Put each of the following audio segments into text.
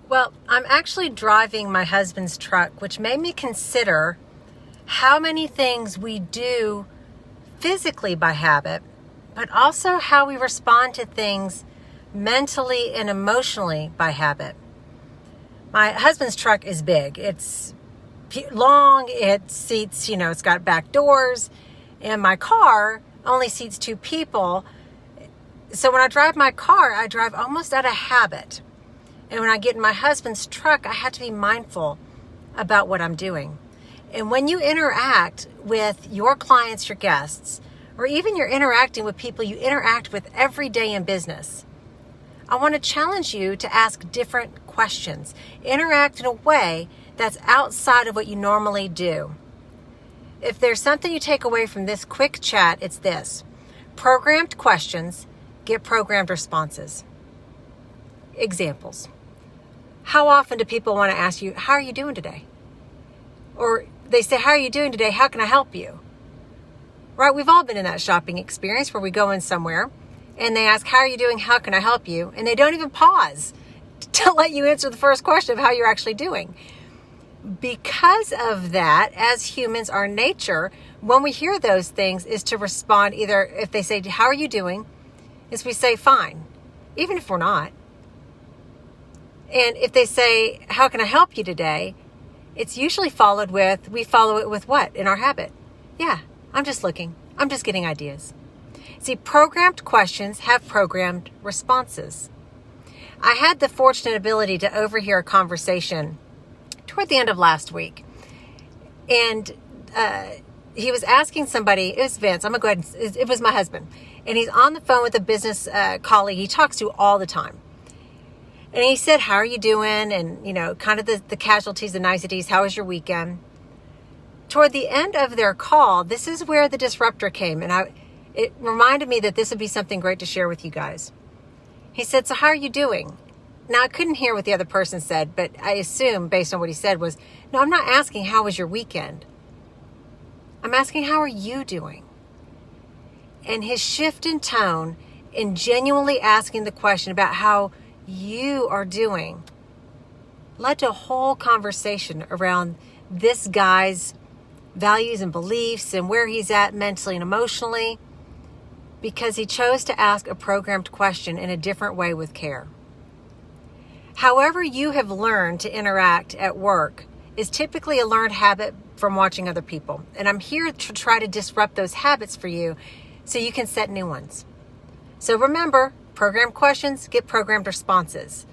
Well, I'm actually driving my husband's truck, which made me consider how many things we do physically by habit, but also how we respond to things mentally and emotionally by habit. My husband's truck is big. It's long, it seats, it's got back doors, and my car only seats 2 people. So when I drive my car, I drive almost out of habit. And when I get in my husband's truck, I have to be mindful about what I'm doing. And when you interact with your clients, your guests, or even you're interacting with people you interact with every day in business, I want to challenge you to ask different questions. Interact in a way that's outside of what you normally do. If there's something you take away from this quick chat, it's this: programmed questions get programmed responses. Examples. How often do people want to ask you, how are you doing today? Or they say, how are you doing today? How can I help you? Right? We've all been in that shopping experience where we go in somewhere and they ask, how are you doing? How can I help you? And they don't even pause to let you answer the first question of how you're actually doing. Because of that, as humans, our nature, when we hear those things, is to respond either, if they say, how are you doing? Is we say, fine, even if we're not. And if they say, how can I help you today? It's usually followed with, we follow it with what in our habit? Yeah, I'm just looking. I'm just getting ideas. See, programmed questions have programmed responses. I had the fortunate ability to overhear a conversation toward the end of last week. And he was asking somebody, it was Vince, I'm going to go ahead, it was my husband. And he's on the phone with a business colleague he talks to all the time. And he said, how are you doing? And, kind of the casualties, the niceties. How was your weekend? Toward the end of their call, this is where the disruptor came. And it reminded me that this would be something great to share with you guys. He said, so how are you doing? Now, I couldn't hear what the other person said, but I assume based on what he said was, no, I'm not asking how was your weekend. I'm asking, how are you doing? And his shift in tone in genuinely asking the question about how you are doing led to a whole conversation around this guy's values and beliefs and where he's at mentally and emotionally, because he chose to ask a programmed question in a different way with care. However you have learned to interact at work is typically a learned habit from watching other people. And I'm here to try to disrupt those habits for you so you can set new ones. So remember, programmed questions get programmed responses.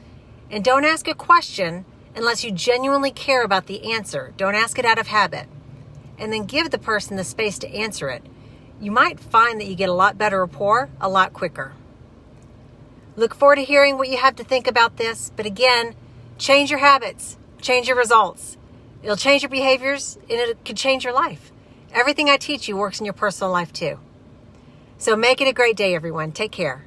And don't ask a question unless you genuinely care about the answer. Don't ask it out of habit. And then give the person the space to answer it. You might find that you get a lot better rapport a lot quicker. Look forward to hearing what you have to think about this. But again, change your habits, change your results. It'll change your behaviors and it could change your life. Everything I teach you works in your personal life too. So make it a great day, everyone. Take care.